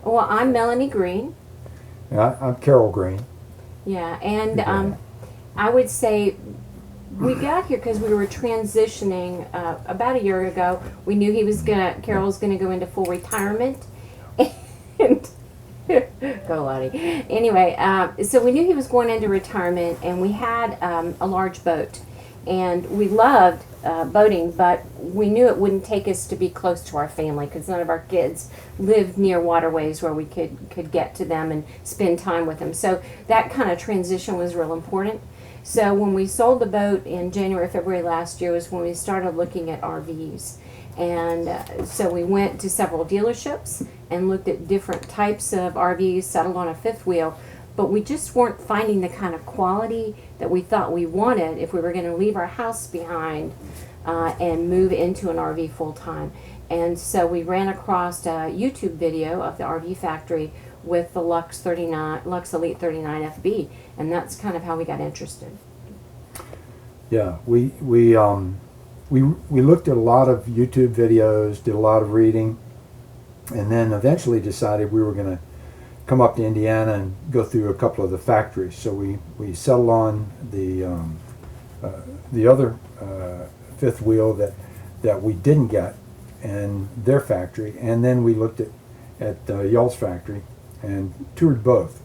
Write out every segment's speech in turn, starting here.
Well, I'm Melanie Green. I'm Carol Green. Yeah, and I would say we got here because we were transitioning about a year ago. We knew Carol was gonna go into full retirement, and go Lottie. Anyway, so we knew he was going into retirement, and we had a large boat, and we loved boating, but we knew it wouldn't take us to be close to our family because none of our kids lived near waterways where we could get to them and spend time with them. So that kind of transition was real important. So when we sold the boat in January, February last year was when we started looking at RVs. And so we went to several dealerships and looked at different types of RVs, settled on a fifth wheel, but we just weren't finding the kind of quality that we thought we wanted if we were going to leave our house behind and move into an RV full time. And so we ran across a YouTube video of the RV factory with the Luxe Elite 39 FB, and that's kind of how we got interested. Yeah, we looked at a lot of YouTube videos, did a lot of reading, and then eventually decided we were going to come up to Indiana and go through a couple of the factories. So we settled on the other fifth wheel that we didn't get, and their factory, and then we looked at Y'all's factory and toured both.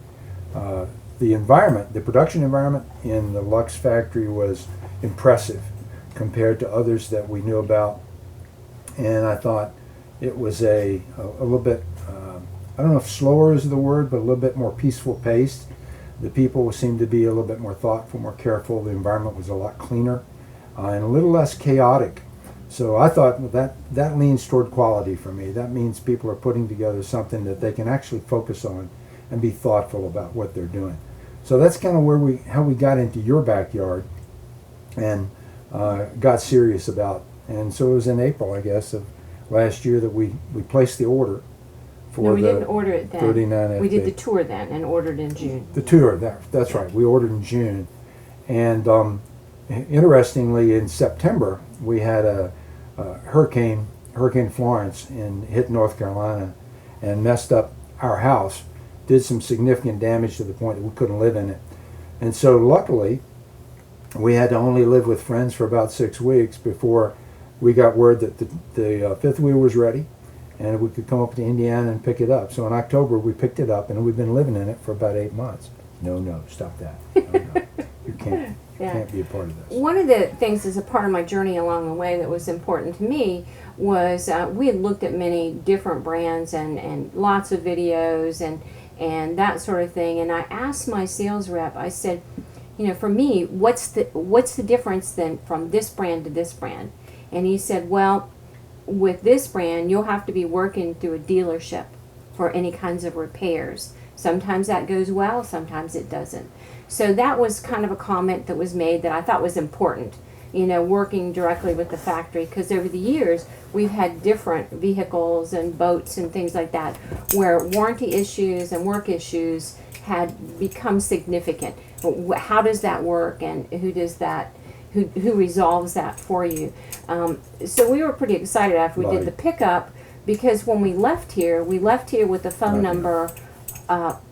The environment, the production environment in the Luxe factory was impressive compared to others that we knew about, and I thought it was a little bit, I don't know if slower is the word, but a little bit more peaceful paced. The people seemed to be a little bit more thoughtful, more careful. The environment was a lot cleaner and a little less chaotic. So I thought that leans toward quality for me. That means people are putting together something that they can actually focus on and be thoughtful about what they're doing. So that's kind of how we got into your backyard and got serious about. And so it was in April, I guess, of last year that we placed the order for no, we didn't order it then. 39 FB. We did the tour then and ordered in June. The tour, that's right. We ordered in June. And interestingly, in September, we had a Hurricane Florence hit North Carolina and messed up our house, did some significant damage to the point that we couldn't live in it. And so luckily, we had to only live with friends for about 6 weeks before we got word that the fifth wheel was ready and we could come up to Indiana and pick it up. So in October, we picked it up, and we've been living in it for about 8 months. No, stop that. No. You can't be a part of this. One of the things as a part of my journey along the way that was important to me was we had looked at many different brands and lots of videos and that sort of thing. And I asked my sales rep, I said, for me, what's the difference then from this brand to this brand? And he said, well, with this brand, you'll have to be working through a dealership for any kinds of repairs. Sometimes that goes well, sometimes it doesn't. So that was kind of a comment that was made that I thought was important, working directly with the factory, because over the years we've had different vehicles and boats and things like that where warranty issues and work issues had become significant. How does that work, and who does that? Who resolves that for you? So we were pretty excited after we did the pickup, because when we left here with the phone number,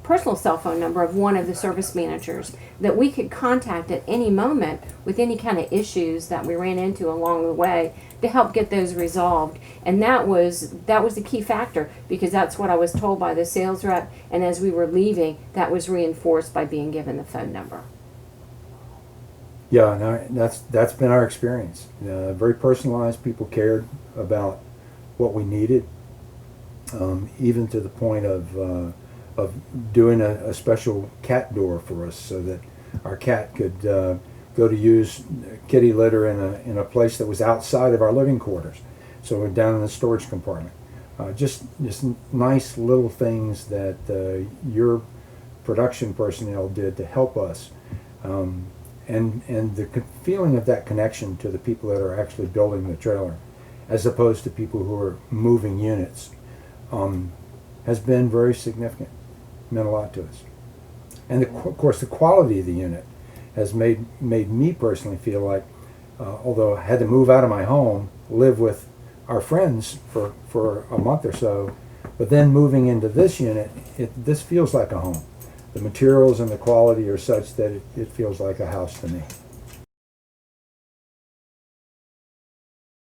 personal cell phone number of one of the service managers that we could contact at any moment with any kind of issues that we ran into along the way to help get those resolved. And that was the key factor, because that's what I was told by the sales rep, and as we were leaving, that was reinforced by being given the phone number. Yeah, no, that's been our experience. Very personalized. People cared about what we needed, even to the point of doing a special cat door for us, so that our cat could go to use kitty litter in a place that was outside of our living quarters, so we're down in the storage compartment. Just nice little things that your production personnel did to help us. And the feeling of that connection to the people that are actually building the trailer, as opposed to people who are moving units, has been very significant. Meant a lot to us. And of course, the quality of the unit has made me personally feel like, although I had to move out of my home, live with our friends for a month or so, But then moving into this unit, this feels like a home. The materials and the quality are such that it feels like a house to me.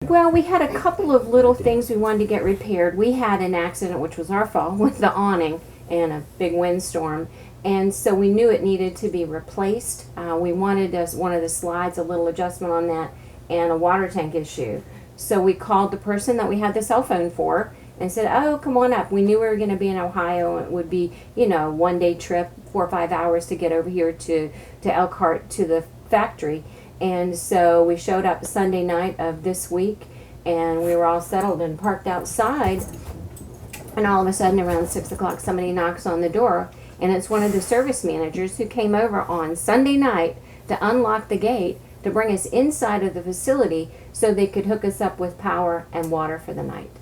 Well, we had a couple of little things we wanted to get repaired. We had an accident, which was our fault, with the awning and a big windstorm. And so we knew it needed to be replaced. We wanted one of the slides, a little adjustment on that, and a water tank issue. So we called the person that we had the cell phone for and said, oh, come on up. We knew we were going to be in Ohio, and it would be, you know, 1-day trip, 4 or 5 hours to get over here to Elkhart to the factory. And so we showed up Sunday night of this week, and we were all settled and parked outside. And all of a sudden, around 6 o'clock, somebody knocks on the door, and it's one of the service managers who came over on Sunday night to unlock the gate to bring us inside of the facility so they could hook us up with power and water for the night.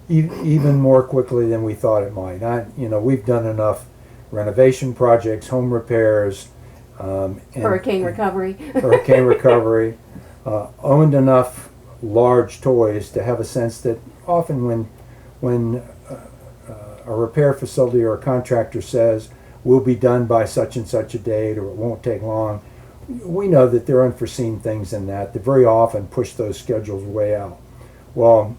Even more quickly than we thought it might. You know, we've done enough renovation projects, home repairs, and Hurricane recovery. hurricane recovery, owned enough large toys to have a sense that often when a repair facility or a contractor says we'll be done by such and such a date or it won't take long, we know that there are unforeseen things in that very often push those schedules way out. Well,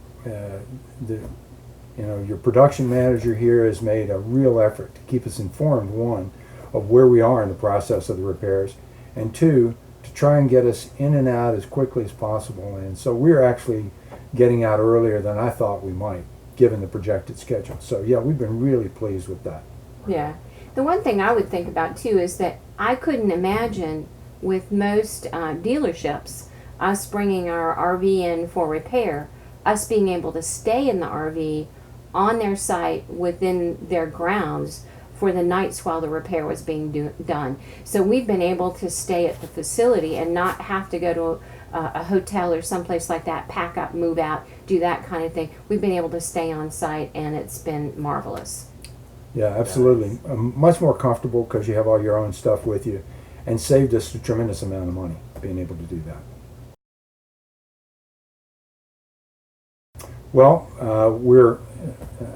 your production manager here has made a real effort to keep us informed, one, of where we are in the process of the repairs, and two, to try and get us in and out as quickly as possible. And so we're actually getting out earlier than I thought we might, given the projected schedule. So yeah, we've been really pleased with that. Yeah. The one thing I would think about too is that I couldn't imagine with most dealerships us bringing our RV in for repair, us being able to stay in the RV on their site within their grounds for the nights while the repair was being done. So we've been able to stay at the facility and not have to go to a hotel or someplace like that, pack up, move out, do that kind of thing. We've been able to stay on site, and it's been marvelous. Yeah, absolutely. Much more comfortable because you have all your own stuff with you, and saved us a tremendous amount of money being able to do that. Well,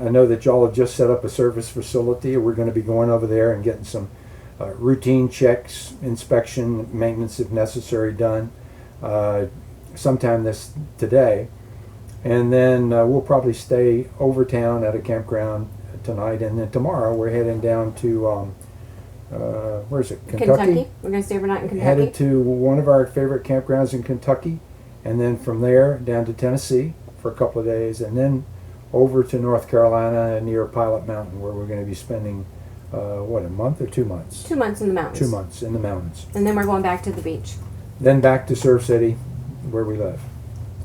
I know that y'all have just set up a service facility. We're going to be going over there and getting some routine checks, inspection, maintenance if necessary done sometime today. And then we'll probably stay over town at a campground tonight. And then tomorrow we're heading down to, where is it? Kentucky? We're going to stay overnight in Kentucky. Headed to one of our favorite campgrounds in Kentucky. And then from there down to Tennessee for a couple of days. And then over to North Carolina near Pilot Mountain, where we're going to be spending, a month or 2 months? 2 months in the mountains. 2 months in the mountains. And then we're going back to the beach. Then back to Surf City, where we live.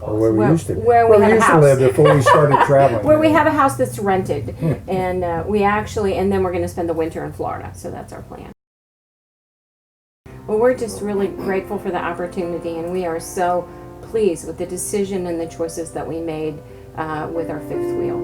Or where we used to. Where we used to live before we started traveling. Where we have a house that's rented. And and then we're going to spend the winter in Florida. So that's our plan. Well, we're just really grateful for the opportunity, and we are so pleased with the decision and the choices that we made with our fifth wheel.